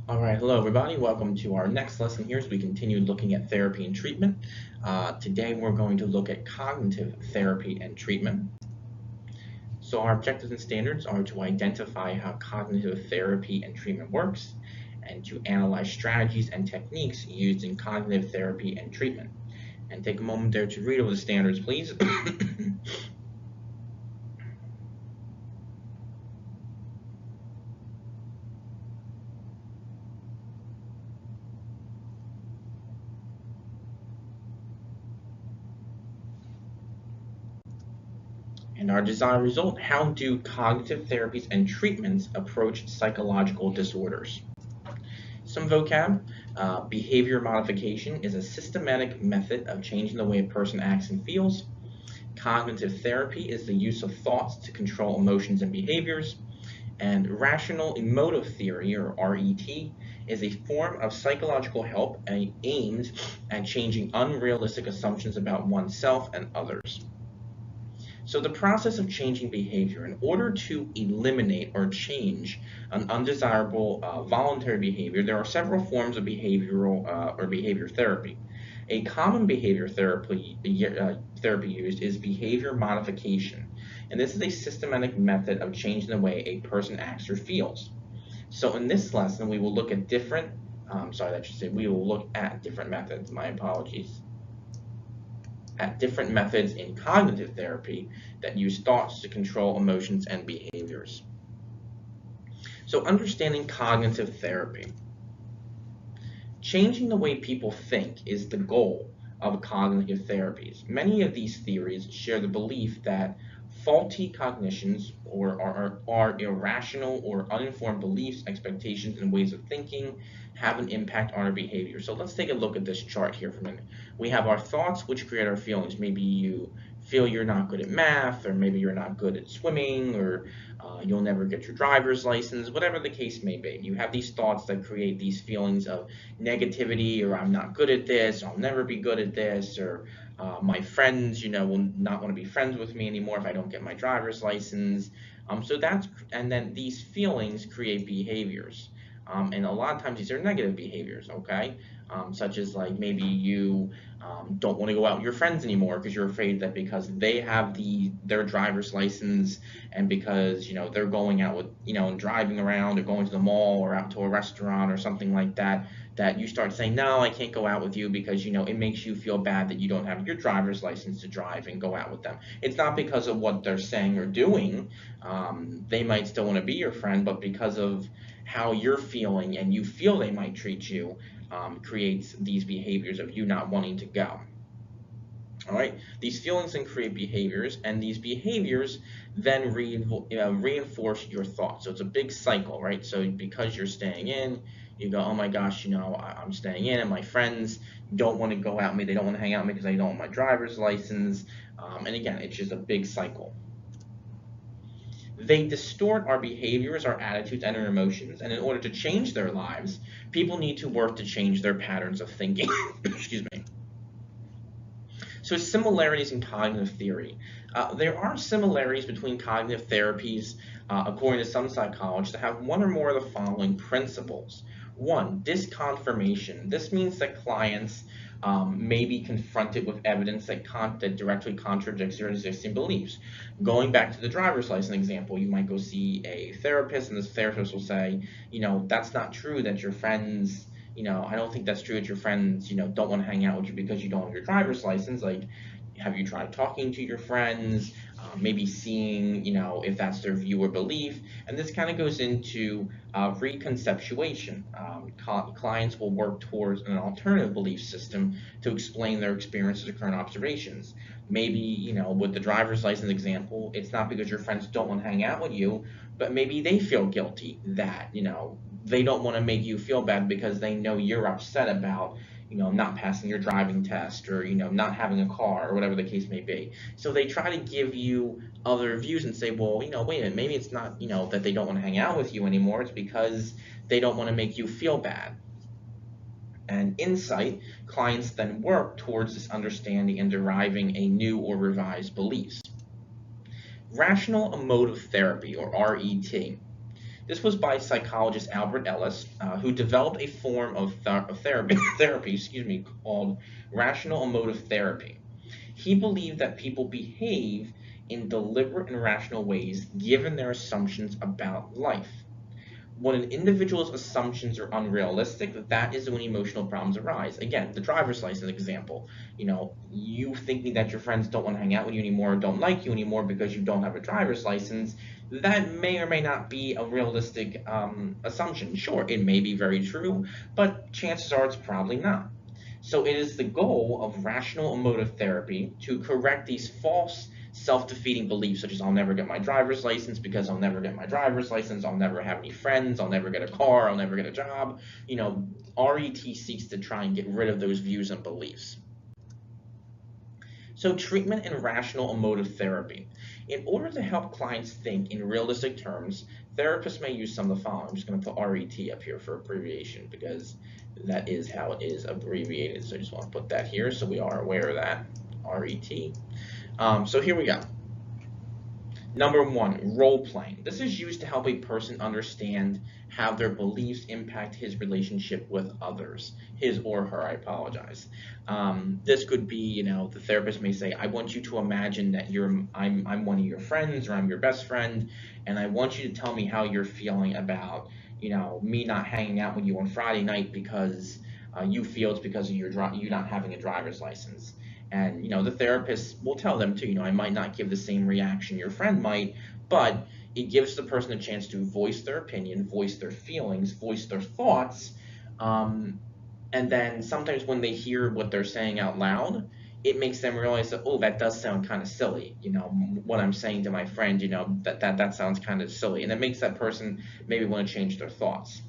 All right, hello everybody. Welcome to our next lesson here as we continue looking at therapy and treatment. Today we're going to look at cognitive therapy and treatment. So our objectives and standards are to identify how cognitive therapy and treatment works and to analyze strategies and techniques used in cognitive therapy and treatment. And take a moment there to read over the standards, please. And our desired result, how do cognitive therapies and treatments approach psychological disorders? Some vocab. Behavior modification is a systematic method of changing the way a person acts and feels. Cognitive therapy is the use of thoughts to control emotions and behaviors. And rational-emotive theory, or RET, is a form of psychological help aimed at changing unrealistic assumptions about oneself and others. So the process of changing behavior, in order to eliminate or change an undesirable voluntary behavior, there are several forms of behavioral or behavior therapy. A common behavior therapy used is behavior modification, and this is a systematic method of changing the way a person acts or feels. So in this lesson, we will look at different, we will look at different methods. My apologies. At different methods in cognitive therapy that use thoughts to control emotions and behaviors. So understanding cognitive therapy. Changing the way people think is the goal of cognitive therapies. Many of these theories share the belief that faulty cognitions or are irrational or uninformed beliefs, expectations, and ways of thinking have an impact on our behavior. So let's take a look at this chart here for a minute. We have our thoughts, which create our feelings. Maybe you feel you're not good at math, or maybe you're not good at swimming, or you'll never get your driver's license, whatever the case may be. You have these thoughts that create these feelings of negativity, or I'm not good at this, I'll never be good at this, or my friends, will not want to be friends with me anymore if I don't get my driver's license. And then these feelings create behaviors. And a lot of times these are negative behaviors, okay? Such as like maybe you don't want to go out with your friends anymore because you're afraid that because they have their driver's license and because they're going out with and driving around or going to the mall or out to a restaurant or something like that, that you start saying, no, I can't go out with you because it makes you feel bad that you don't have your driver's license to drive and go out with them. It's not because of what they're saying or doing. They might still want to be your friend, but because of how you're feeling and you feel they might treat you, creates these behaviors of you not wanting to go. All right, these feelings then create behaviors, and these behaviors then reinforce your thoughts. So it's a big cycle, right? So because you're staying in, you go, oh my gosh, I'm staying in, and my friends don't want to go out with me. They don't want to hang out with me because I don't want my driver's license. And again, it's just a big cycle. They distort our behaviors, our attitudes, and our emotions, and in order to change their lives, people need to work to change their patterns of thinking. Excuse me. So similarities in cognitive theory. There are similarities between cognitive therapies, according to some psychologists, that have one or more of the following principles. One, disconfirmation. This means that clients may be confronted with evidence that directly contradicts their existing beliefs. Going back to the driver's license example, you might go see a therapist, and this therapist will say, that's not true that your friends, I don't think that's true that your friends, don't want to hang out with you because you don't have your driver's license. Like, have you tried talking to your friends? Maybe seeing, if that's their view or belief. And this kind of goes into reconceptuation. Clients will work towards an alternative belief system to explain their experiences or current observations. Maybe, with the driver's license example, it's not because your friends don't want to hang out with you, but maybe they feel guilty that, they don't want to make you feel bad because they know you're upset about not passing your driving test or not having a car or whatever the case may be. So they try to give you other views and say, well, wait a minute, maybe it's not that they don't want to hang out with you anymore, it's because they don't want to make you feel bad. And insight, clients then work towards this understanding and deriving a new or revised beliefs. Rational-Emotive Therapy, or RET. This was by psychologist Albert Ellis, who developed a form of therapy, called rational-emotive therapy. He believed that people behave in deliberate and rational ways given their assumptions about life. When an individual's assumptions are unrealistic, that is when emotional problems arise. Again, the driver's license example. You thinking that your friends don't want to hang out with you anymore, or don't like you anymore because you don't have a driver's license, that may or may not be a realistic assumption. Sure, it may be very true, but chances are it's probably not. So it is the goal of rational emotive therapy to correct these false self-defeating beliefs, such as I'll never get my driver's license because I'll never get my driver's license, I'll never have any friends, I'll never get a car, I'll never get a job. RET seeks to try and get rid of those views and beliefs. So treatment and rational emotive therapy. In order to help clients think in realistic terms, therapists may use some of the following. I'm just going to put RET up here for abbreviation because that is how it is abbreviated. So I just want to put that here so we are aware of that. RET. So here we go. Number one, role playing. This is used to help a person understand how their beliefs impact his relationship with others. His or her, I apologize. This could be, the therapist may say, I want you to imagine that I'm one of your friends, or I'm your best friend, and I want you to tell me how you're feeling about, me not hanging out with you on Friday night because you feel it's because of you not having a driver's license. And the therapist will tell them too, I might not give the same reaction your friend might, but it gives the person a chance to voice their opinion, voice their feelings, voice their thoughts. And then sometimes when they hear what they're saying out loud, it makes them realize that, oh, that does sound kind of silly. What I'm saying to my friend, that sounds kind of silly. And it makes that person maybe want to change their thoughts.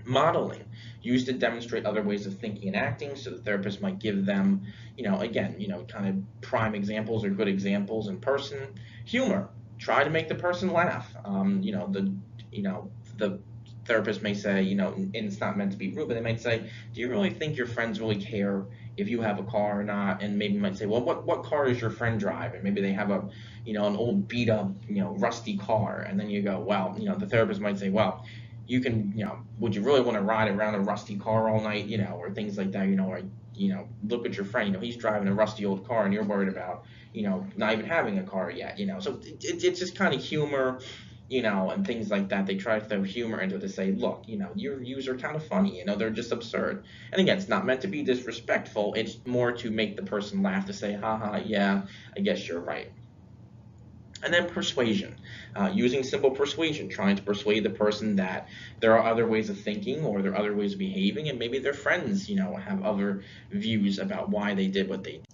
Modeling, used to demonstrate other ways of thinking and acting, so the therapist might give them, kind of prime examples or good examples in person. Humor, try to make the person laugh. The therapist may say, and it's not meant to be rude, but they might say, do you really think your friends really care if you have a car or not? And maybe might say, well, what car does your friend drive? And maybe they have an old beat up, rusty car. And then you go, well, the therapist might say, well, you can, would you really want to ride around a rusty car all night, or things like that, or, look at your friend, he's driving a rusty old car and you're worried about, not even having a car yet, so it's just kind of humor, and things like that. They try to throw humor into it to say, look, your views are kind of funny, they're just absurd. And again, it's not meant to be disrespectful, it's more to make the person laugh, to say, haha, yeah, I guess you're right. And then persuasion, using simple persuasion, trying to persuade the person that there are other ways of thinking or there are other ways of behaving, and maybe their friends, have other views about why they did what they did.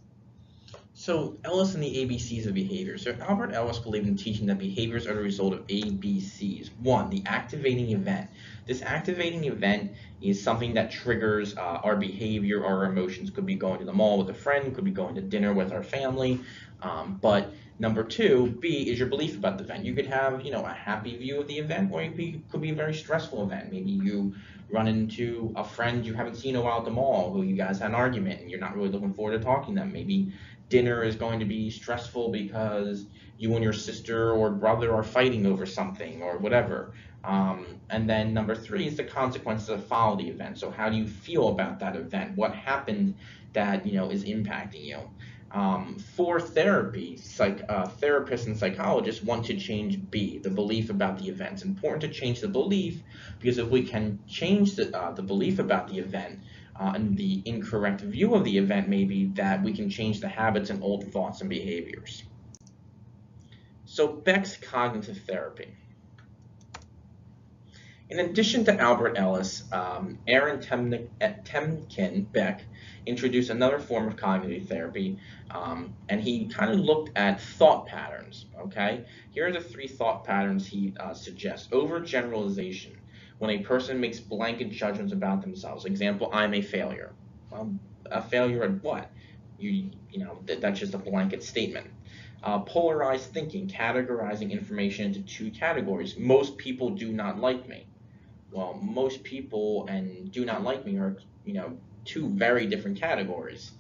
So Ellis and the ABCs of behavior. So Albert Ellis believed in teaching that behaviors are the result of ABCs. One, the activating event. This activating event is something that triggers our behavior or our emotions. Could be going to the mall with a friend, could be going to dinner with our family. But number two, B, is your belief about the event. You could have, a happy view of the event, or it could be a very stressful event. Maybe you run into a friend you haven't seen in a while at the mall who you guys had an argument and you're not really looking forward to talking to them. Maybe dinner is going to be stressful because you and your sister or brother are fighting over something or whatever. And then number three is the consequences that follow the event. So how do you feel about that event? What happened that is impacting you? For therapy, therapists and psychologists want to change B, the belief about the event. It's important to change the belief because if we can change the belief about the event, and the incorrect view of the event may be that we can change the habits and old thoughts and behaviors. So Beck's cognitive therapy. In addition to Albert Ellis, Aaron Temkin Beck introduced another form of cognitive therapy, and he kind of looked at thought patterns. Okay, here are the three thought patterns he suggests. Overgeneralization. When a person makes blanket judgments about themselves. Example, I'm a failure. Well, a failure at what? That's just a blanket statement. Polarized thinking, categorizing information into two categories. Most people do not like me. Well, most people and do not like me are, two very different categories.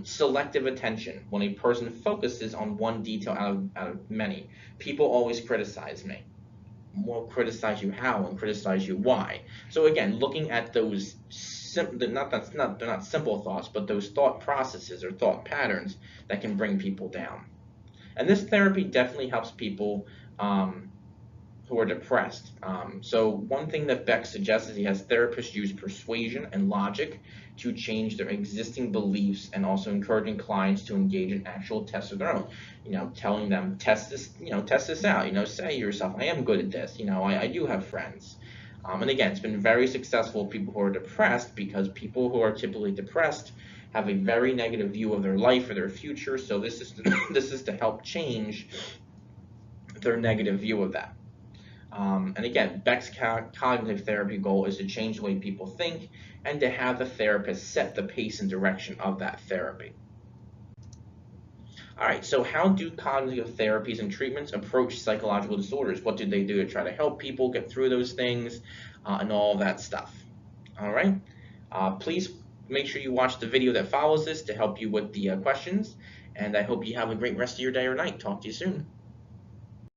Selective attention, when a person focuses on one detail out of many. People always criticize me. we'll criticize you how and criticize you why. So again, looking at those they're not simple thoughts, but those thought processes or thought patterns that can bring people down. And this therapy definitely helps people who are depressed. So one thing that Beck suggests is he has therapists use persuasion and logic to change their existing beliefs, and also encouraging clients to engage in actual tests of their own. Telling them, test this out. Say to yourself, I am good at this. I do have friends. And again, it's been very successful with people who are depressed, because people who are typically depressed have a very negative view of their life or their future. So this is this is to help change their negative view of that. And again, Beck's cognitive therapy goal is to change the way people think, and to have the therapist set the pace and direction of that therapy. All right, so how do cognitive therapies and treatments approach psychological disorders? What do they do to try to help people get through those things, and all that stuff? All right, please make sure you watch the video that follows this to help you with the questions, and I hope you have a great rest of your day or night. Talk to you soon.